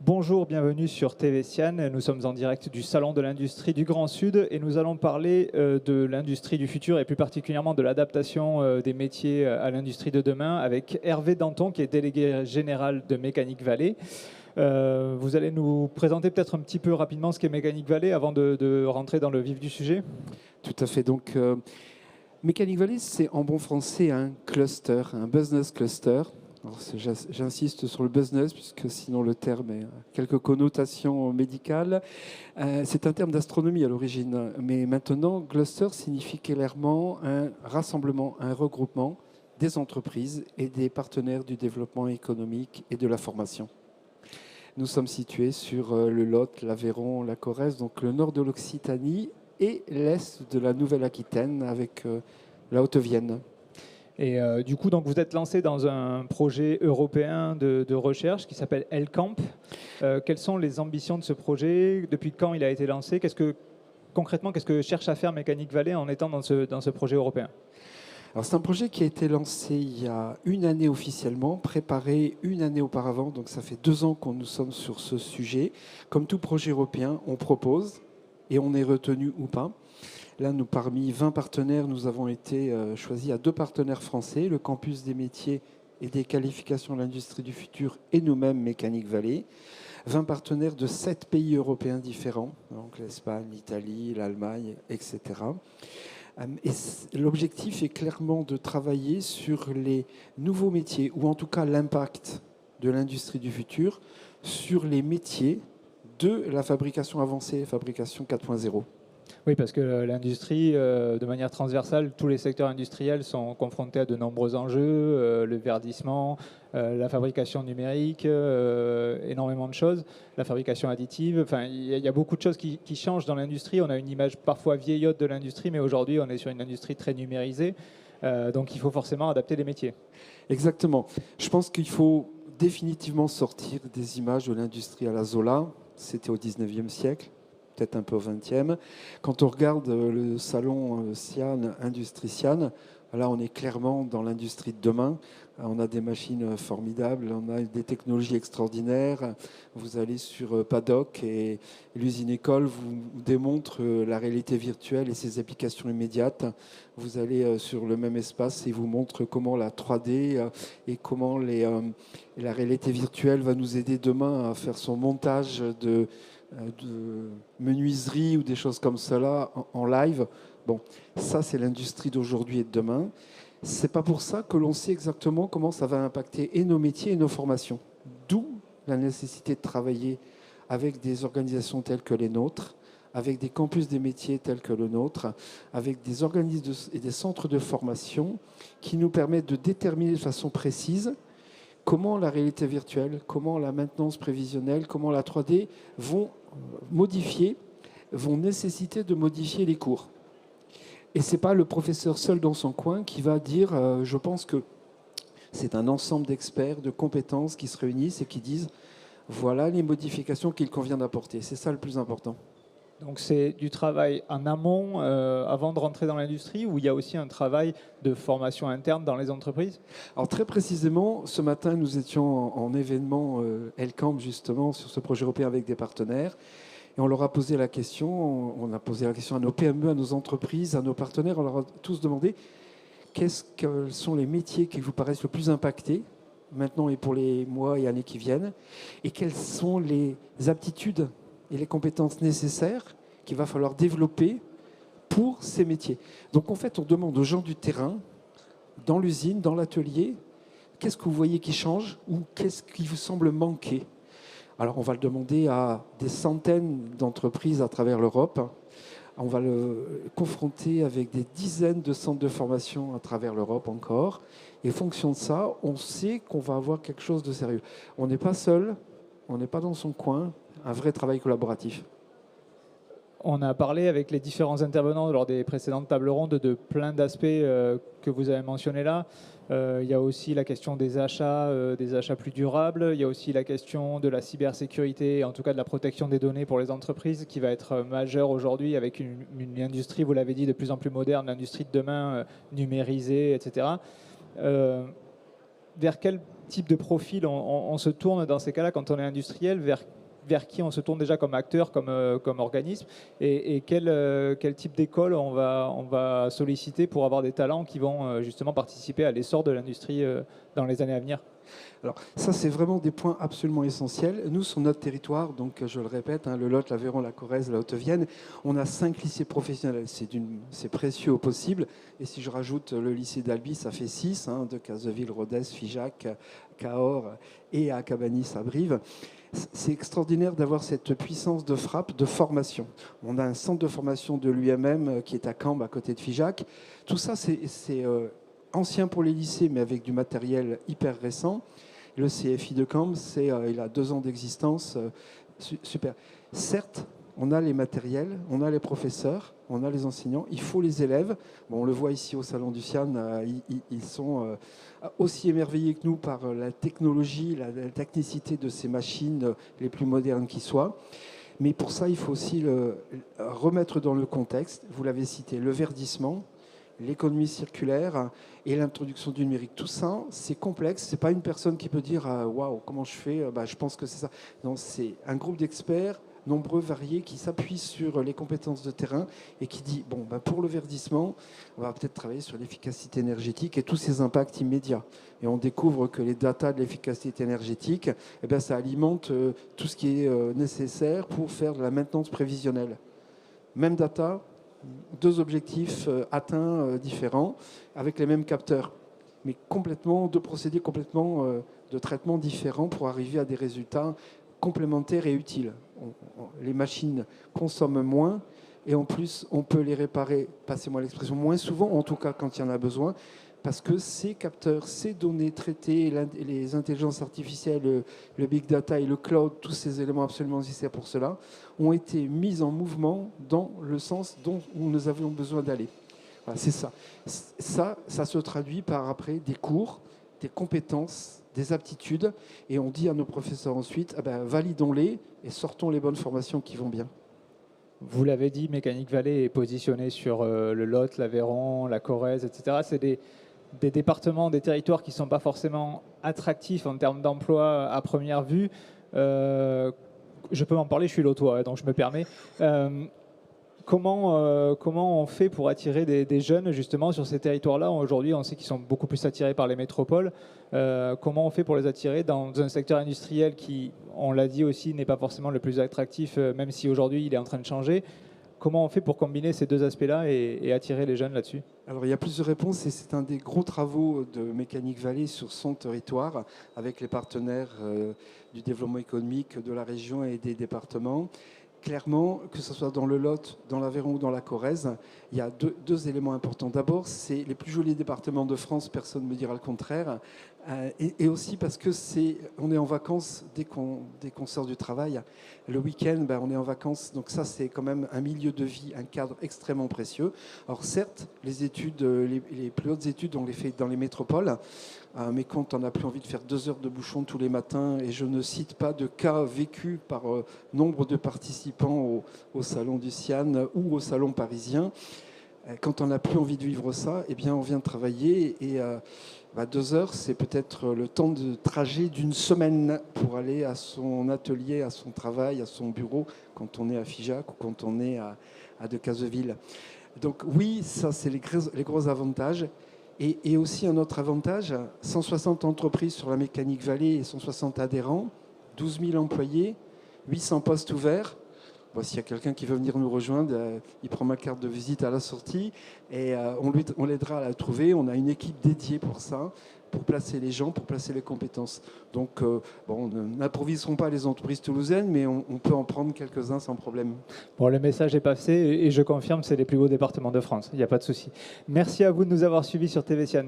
Bonjour, bienvenue sur TV Sian. Nous sommes en direct du Salon de l'Industrie du Grand Sud et nous allons parler de l'industrie du futur et plus particulièrement de l'adaptation des métiers à l'industrie de demain avec Hervé Danton qui est délégué général de Mécanique Vallée. Vous allez nous présenter peut-être un petit peu rapidement ce qu'est Mécanique Vallée avant de rentrer dans le vif du sujet. Tout à fait. Donc, Mécanique Vallée, c'est en bon français un cluster, un business cluster. Alors, j'insiste sur le business, puisque sinon le terme a quelques connotations médicales. C'est un terme d'astronomie à l'origine, mais maintenant, cluster signifie clairement un rassemblement, un regroupement des entreprises et des partenaires du développement économique et de la formation. Nous sommes situés sur le Lot, l'Aveyron, la Corrèze, donc le nord de l'Occitanie et l'est de la Nouvelle-Aquitaine avec la Haute-Vienne. Et du coup, donc, vous êtes lancé dans un projet européen de recherche qui s'appelle LCamp. Quelles sont les ambitions de ce projet? Depuis quand il a été lancé? Concrètement, qu'est-ce que cherche à faire Mécanique Vallée en étant dans ce projet européen? Alors, c'est un projet qui a été lancé il y a une année officiellement, préparé une année auparavant. Donc ça fait 2 ans que nous sommes sur ce sujet. Comme tout projet européen, on propose et on est retenu ou pas. Là, parmi 20 partenaires, nous avons été choisis à 2 partenaires français, le Campus des métiers et des qualifications de l'industrie du futur et nous-mêmes, Mécanique Vallée. 20 partenaires de 7 pays européens différents, donc l'Espagne, l'Italie, l'Allemagne, etc. Et l'objectif est clairement de travailler sur les nouveaux métiers, ou en tout cas l'impact de l'industrie du futur sur les métiers de la fabrication avancée, fabrication 4.0. Oui, parce que l'industrie, de manière transversale, tous les secteurs industriels sont confrontés à de nombreux enjeux, le verdissement, la fabrication numérique, énormément de choses, la fabrication additive. Enfin, il y a beaucoup de choses qui changent dans l'industrie. On a une image parfois vieillotte de l'industrie, mais aujourd'hui, on est sur une industrie très numérisée. Donc, il faut forcément adapter les métiers. Exactement. Je pense qu'il faut définitivement sortir des images de l'industrie à la Zola. C'était au 19e siècle. Peut-être un peu au 20e. Quand on regarde le salon Sian, Industrie Sian, là on est clairement dans l'industrie de demain. On a des machines formidables, on a des technologies extraordinaires. Vous allez sur Paddock et l'usine école vous démontre la réalité virtuelle et ses applications immédiates. Vous allez sur le même espace et vous montre comment la 3D et comment la réalité virtuelle va nous aider demain à faire son montage de menuiserie ou des choses comme cela en live. Bon, ça c'est l'industrie d'aujourd'hui et de demain. C'est pas pour ça que l'on sait exactement comment ça va impacter et nos métiers et nos formations. D'où la nécessité de travailler avec des organisations telles que les nôtres, avec des campus des métiers tels que le nôtre, avec des organismes et des centres de formation qui nous permettent de déterminer de façon précise comment la réalité virtuelle, comment la maintenance prévisionnelle, comment la 3D vont nécessiter de modifier les cours. Et ce n'est pas le professeur seul dans son coin qui va dire je pense que c'est un ensemble d'experts, de compétences qui se réunissent et qui disent voilà les modifications qu'il convient d'apporter. C'est ça le plus important. Donc c'est du travail en amont avant de rentrer dans l'industrie, ou il y a aussi un travail de formation interne dans les entreprises? Alors très précisément, ce matin, nous étions en événement LCamp justement sur ce projet européen avec des partenaires. Et on leur a posé la question, on a posé la question à nos PME, à nos entreprises, à nos partenaires. On leur a tous demandé quels sont les métiers qui vous paraissent le plus impactés maintenant et pour les mois et années qui viennent, et quelles sont les aptitudes et les compétences nécessaires qu'il va falloir développer pour ces métiers. Donc en fait, on demande aux gens du terrain, dans l'usine, dans l'atelier, qu'est-ce que vous voyez qui change ou qu'est-ce qui vous semble manquer? Alors on va le demander à des centaines d'entreprises à travers l'Europe. On va le confronter avec des dizaines de centres de formation à travers l'Europe encore. Et en fonction de ça, on sait qu'on va avoir quelque chose de sérieux. On n'est pas seul, on n'est pas dans son coin, un vrai travail collaboratif. On a parlé avec les différents intervenants lors des précédentes tables rondes de plein d'aspects que vous avez mentionnés là. Il y a aussi la question des achats plus durables. Il y a aussi la question de la cybersécurité, en tout cas de la protection des données pour les entreprises, qui va être majeure aujourd'hui avec une industrie, vous l'avez dit, de plus en plus moderne, l'industrie de demain numérisée, etc. Vers quel type de profil on se tourne dans ces cas-là quand on est industriel, vers qui on se tourne déjà comme acteur, comme organisme, et quel type d'école on va solliciter pour avoir des talents qui vont justement participer à l'essor de l'industrie dans les années à venir. Alors ça, c'est vraiment des points absolument essentiels. Nous, sur notre territoire, donc je le répète, le Lot, l'Aveyron, la Corrèze, la Haute-Vienne, on a 5 lycées professionnels. C'est précieux au possible. Et si je rajoute le lycée d'Albi, ça fait 6, de Cazeville, Rodez, Figeac, Cahors et à Cabanis, à Brive. C'est extraordinaire d'avoir cette puissance de frappe, de formation. On a un centre de formation de l'UMM qui est à Cambes, à côté de Figeac. Tout ça, c'est ancien pour les lycées, mais avec du matériel hyper récent. Le CFI de Cambes, il a 2 ans d'existence. Super. Certes, on a les matériels, on a les professeurs, on a les enseignants, il faut les élèves. Bon, on le voit ici au Salon du Sian, ils sont aussi émerveillés que nous par la technologie, la technicité de ces machines les plus modernes qui soient. Mais pour ça, il faut aussi le remettre dans le contexte. Vous l'avez cité, le verdissement, l'économie circulaire et l'introduction du numérique. Tout ça, c'est complexe. C'est pas une personne qui peut dire waouh, comment je fais, je pense que c'est ça. Non, c'est un groupe d'experts nombreux, variés, qui s'appuient sur les compétences de terrain et qui dit pour le verdissement, on va peut-être travailler sur l'efficacité énergétique et tous ses impacts immédiats. Et on découvre que les datas de l'efficacité énergétique, ça alimente tout ce qui est nécessaire pour faire de la maintenance prévisionnelle. Même data, 2 objectifs atteints différents avec les mêmes capteurs, mais complètement 2 procédés complètement de traitement différents pour arriver à des résultats complémentaires et utiles. Les machines consomment moins et en plus on peut les réparer, passez-moi l'expression, moins souvent, en tout cas quand il y en a besoin, parce que ces capteurs, ces données traitées, les intelligences artificielles, le big data et le cloud, tous ces éléments absolument nécessaires pour cela, ont été mis en mouvement dans le sens dont nous avions besoin d'aller. Voilà, c'est ça. Ça se traduit par après des cours, des compétences, des aptitudes, et on dit à nos professeurs ensuite, validons-les et sortons les bonnes formations qui vont bien. Vous l'avez dit, Mécanique Vallée est positionnée sur le Lot, l'Aveyron, la Corrèze, etc. C'est des départements, des territoires qui ne sont pas forcément attractifs en termes d'emploi à première vue. Je peux en parler, je suis lotois, donc je me permets. Comment on fait pour attirer des jeunes justement sur ces territoires-là? Aujourd'hui, on sait qu'ils sont beaucoup plus attirés par les métropoles. Comment on fait pour les attirer dans un secteur industriel qui, on l'a dit aussi, n'est pas forcément le plus attractif, même si aujourd'hui il est en train de changer? Comment on fait pour combiner ces 2 aspects-là et attirer les jeunes là-dessus? Alors il y a plusieurs réponses et c'est un des gros travaux de Mécanique Vallée sur son territoire avec les partenaires du développement économique de la région et des départements. Clairement, que ce soit dans le Lot, dans l'Aveyron ou dans la Corrèze, il y a deux éléments importants. D'abord, c'est les plus jolis départements de France, personne ne me dira le contraire. Et aussi parce que on est en vacances dès qu'on sort du travail. Le week-end, on est en vacances. Donc ça, c'est quand même un milieu de vie, un cadre extrêmement précieux. Alors certes, les études, les plus hautes études, on les fait dans les métropoles. Mais quand on n'a plus envie de faire 2 heures de bouchon tous les matins, et je ne cite pas de cas vécus par nombre de participants au Salon du Sian ou au Salon parisien, quand on n'a plus envie de vivre ça, eh bien on vient travailler et 2 heures, c'est peut-être le temps de trajet d'une semaine pour aller à son atelier, à son travail, à son bureau, quand on est à Figeac ou quand on est à Decazeville. Donc oui, ça c'est les gros avantages. Et aussi un autre avantage, 160 entreprises sur la Mécanique Vallée et 160 adhérents, 12 000 employés, 800 postes ouverts. S'il y a quelqu'un qui veut venir nous rejoindre, il prend ma carte de visite à la sortie et on l'aidera à la trouver. On a une équipe dédiée pour ça, pour placer les gens, pour placer les compétences. Donc, n'improviserons pas les entreprises toulousaines, mais on peut en prendre quelques-uns sans problème. Bon, le message est passé et je confirme, c'est les plus beaux départements de France. Il n'y a pas de souci. Merci à vous de nous avoir suivis sur TV Sian.